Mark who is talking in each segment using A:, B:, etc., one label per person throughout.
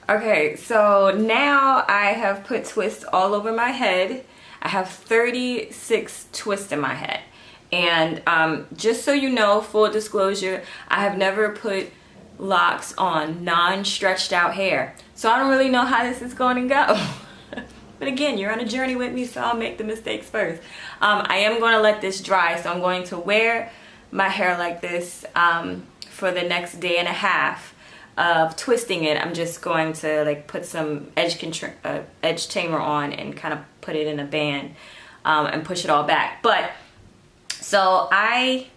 A: Okay, so now I have put twists all over my head. I have 36 twists in my head. And just so you know, full disclosure, I have never put locks on non-stretched out hair. So I don't really know how this is going to go. But again, you're on a journey with me, so I'll make the mistakes first. I am going to let this dry, so I'm going to wear my hair like this for the next day and a half of twisting it. I'm just going to like put some edge tamer on and kind of put it in a band and push it all back. But so I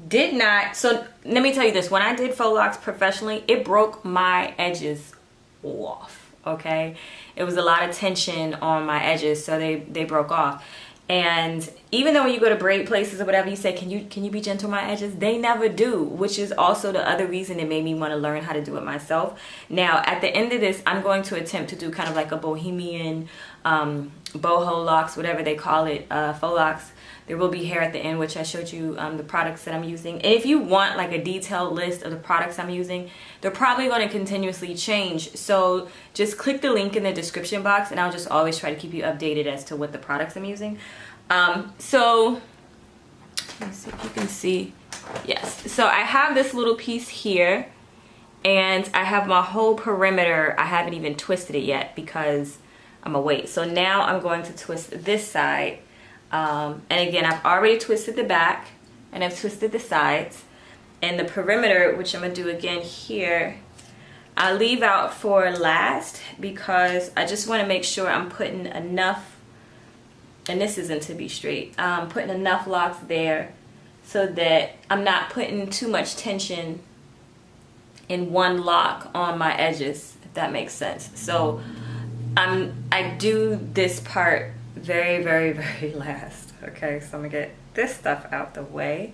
A: did not, so let me tell you this, when I did faux locks professionally, it broke my edges off, okay? It was a lot of tension on my edges, so they broke off. And even though when you go to braid places or whatever, you say, can you be gentle on my edges? They never do, which is also the other reason it made me want to learn how to do it myself. Now, at the end of this, I'm going to attempt to do kind of like a bohemian boho locks, whatever they call it, faux locks. There will be hair at the end, which I showed you the products that I'm using. And if you want like a detailed list of the products I'm using, they're probably going to continuously change. So just click the link in the description box and I'll just always try to keep you updated as to what the products I'm using. So let's see if you can see. Yes. So I have this little piece here and I have my whole perimeter. I haven't even twisted it yet because I'm gonna wait. So now I'm going to twist this side. And again, I've already twisted the back and I've twisted the sides, and the perimeter, which I'm gonna do again here, I leave out for last because I just want to make sure I'm putting enough, and this isn't to be straight, putting enough locks there so that I'm not putting too much tension in one lock on my edges, if that makes sense. So I do this part very, very, very last. Okay, so I'm gonna get this stuff out the way.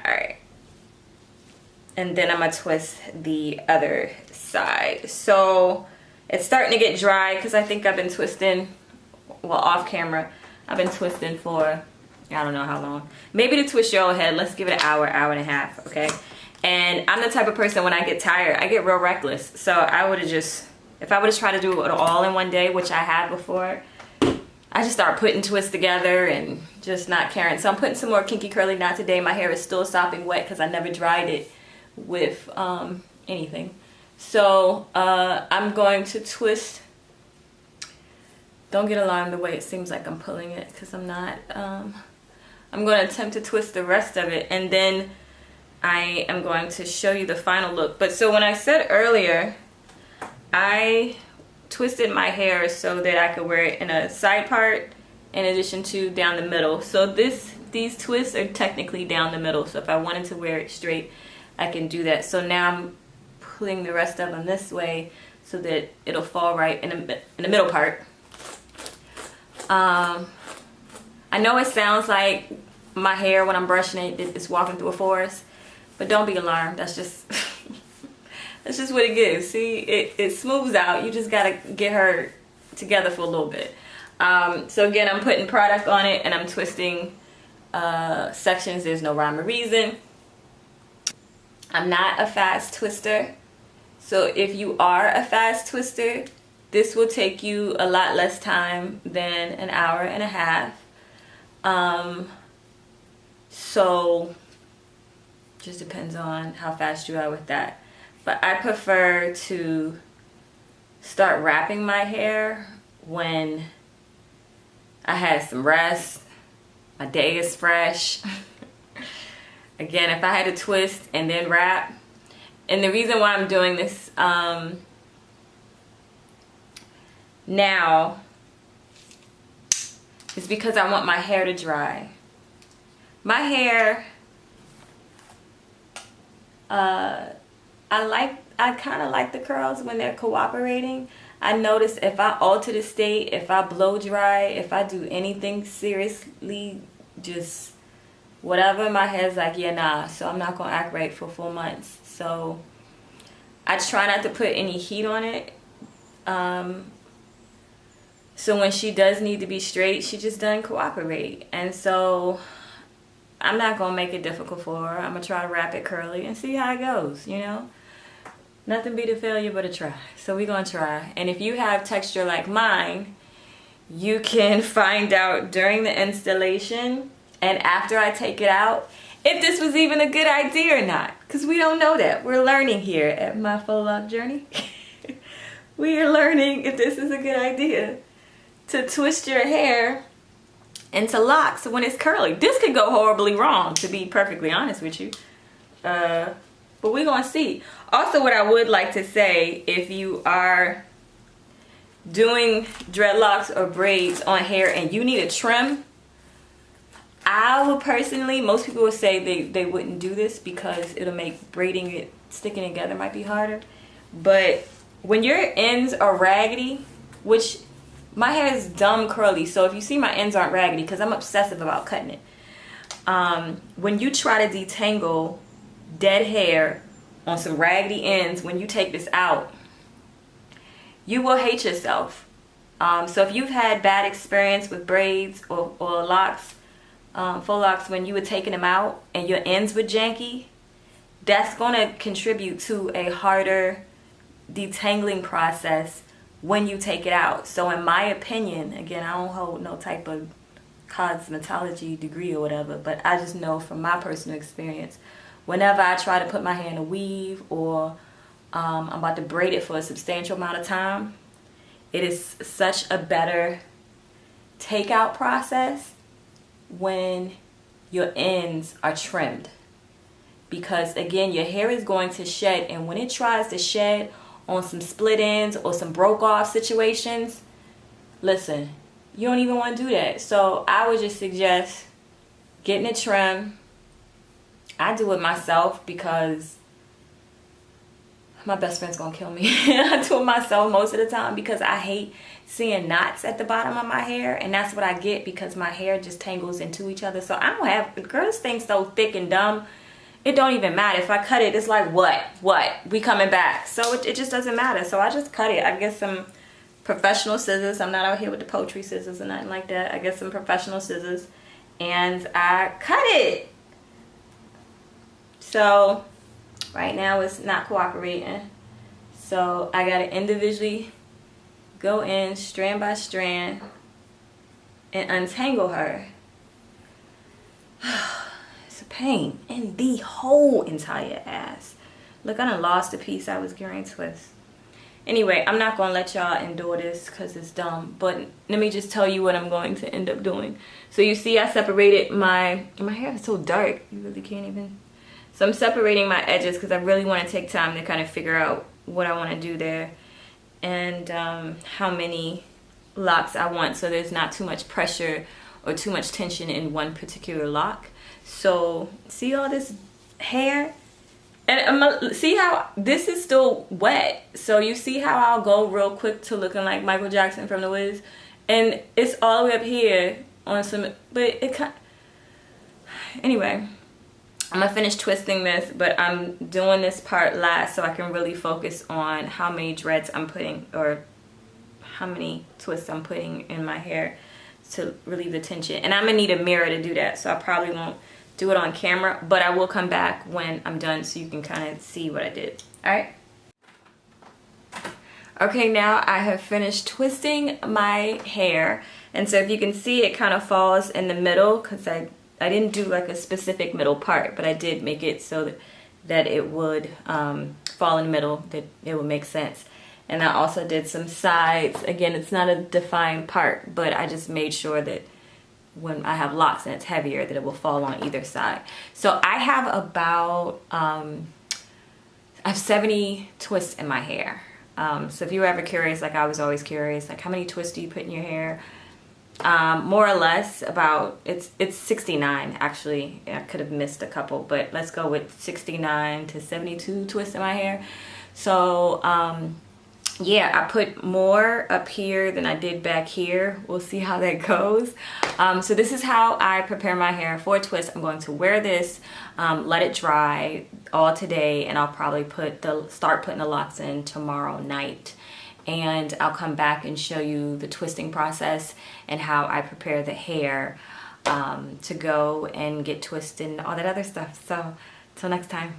A: All right, and then I'm gonna twist the other side. So it's starting to get dry because I think I've been twisting, well, off camera, I've been twisting for I don't know how long. Maybe to twist your whole head, let's give it an hour, hour and a half, okay? And I'm the type of person, when I get tired, I get real reckless. So I would have just, if I would have tried to do it all in one day, which I had before, I just start putting twists together and just not caring. So I'm putting some more kinky curly knot today. My hair is still sopping wet because I never dried it with anything. So I'm going to twist. Don't get alarmed the way it seems like I'm pulling it, because I'm not. I'm going to attempt to twist the rest of it, and then I am going to show you the final look. But so when I said earlier, I twisted my hair so that I could wear it in a side part in addition to down the middle. So these twists are technically down the middle. So if I wanted to wear it straight, I can do that. So now I'm pulling the rest of them this way so that it'll fall right in the middle part. I know it sounds like my hair when I'm brushing it is walking through a forest, but don't be alarmed. That's just that's just what it gives. See, it smooths out. You just gotta get her together for a little bit. So again, I'm putting product on it and I'm twisting sections. There's no rhyme or reason. I'm not a fast twister. So if you are a fast twister, this will take you a lot less time than an hour and a half. So just depends on how fast you are with that. But I prefer to start wrapping my hair when I had some rest, my day is fresh. Again, if I had to twist and then wrap, and the reason why I'm doing this now is because I want my hair to dry. My hair, I kind of like the curls when they're cooperating. I notice if I alter the state, if I blow dry, if I do anything seriously, just whatever, my hair's like, yeah, nah. So I'm not gonna act right for 4 months. So I try not to put any heat on it. So when she does need to be straight, she just doesn't cooperate. And so I'm not gonna make it difficult for her. I'm gonna try to wrap it curly and see how it goes, you know. Nothing beat a failure but a try. So we're gonna try. And if you have texture like mine, you can find out during the installation and after I take it out if this was even a good idea or not. Because we don't know that. We're learning here at my Faux Loc journey. We are learning if this is a good idea to twist your hair into locks when it's curly. This could go horribly wrong, to be perfectly honest with you. But we're gonna see. Also, what I would like to say, if you are doing dreadlocks or braids on hair and you need a trim, I would personally, most people would say they wouldn't do this because it'll make braiding it, sticking together might be harder. But when your ends are raggedy, which my hair is dumb curly, so if you see my ends aren't raggedy, because I'm obsessive about cutting it. When you try to detangle dead hair on some raggedy ends, when you take this out, you will hate yourself. So if you've had bad experience with braids or locks, faux locks, when you were taking them out and your ends were janky, that's going to contribute to a harder detangling process when you take it out. So in my opinion, again, I don't hold no type of cosmetology degree or whatever, but I just know from my personal experience, whenever I try to put my hair in a weave or I'm about to braid it for a substantial amount of time, it is such a better takeout process when your ends are trimmed. Because again, your hair is going to shed, and when it tries to shed on some split ends or some broke off situations, listen, you don't even want to do that. So I would just suggest getting it trimmed. I do it myself because my best friend's gonna kill me. I do it myself most of the time because I hate seeing knots at the bottom of my hair, and that's what I get because my hair just tangles into each other. So I don't have, girls think so thick and dumb, it don't even matter. If I cut it, it's like, what? We coming back. So it just doesn't matter. So I just cut it. I get some professional scissors. I'm not out here with the poultry scissors or nothing like that. I get some professional scissors and I cut it. So right now it's not cooperating. So I gotta individually go in strand by strand and untangle her. It's a pain in the whole entire ass. Look, I done lost a piece I was gearing twist. Anyway, I'm not gonna let y'all endure this because it's dumb, but let me just tell you what I'm going to end up doing. So you see I separated my hair is so dark, you really can't even. So I'm separating my edges because I really want to take time to kind of figure out what I want to do there and how many locks I want, so there's not too much pressure or too much tension in one particular lock. So see all this hair? And see how this is still wet. So you see how I'll go real quick to looking like Michael Jackson from The Wiz, and it's all the way up here on some, but it kind. Anyway, I'm gonna finish twisting this, but I'm doing this part last so I can really focus on how many dreads I'm putting, or how many twists I'm putting in my hair to relieve the tension. And I'm gonna need a mirror to do that, so I probably won't do it on camera, but I will come back when I'm done so you can kind of see what I did. All right. Okay, now I have finished twisting my hair, and so if you can see, it kind of falls in the middle because I didn't do like a specific middle part, but I did make it so that it would fall in the middle, that it would make sense. And I also did some sides. Again, it's not a defined part, but I just made sure that when I have locks and it's heavier, that it will fall on either side. So I have about, I have 70 twists in my hair. So if you were ever curious, like I was always curious, like how many twists do you put in your hair? More or less about, it's 69 actually. I could have missed a couple, but let's go with 69 to 72 twists in my hair. So yeah, I put more up here than I did back here. We'll see how that goes. So this is how I prepare my hair for a twist. I'm going to wear this, let it dry all today, and I'll probably start putting the locks in tomorrow night. And I'll come back and show you the twisting process and how I prepare the hair to go and get twisted and all that other stuff. So till next time.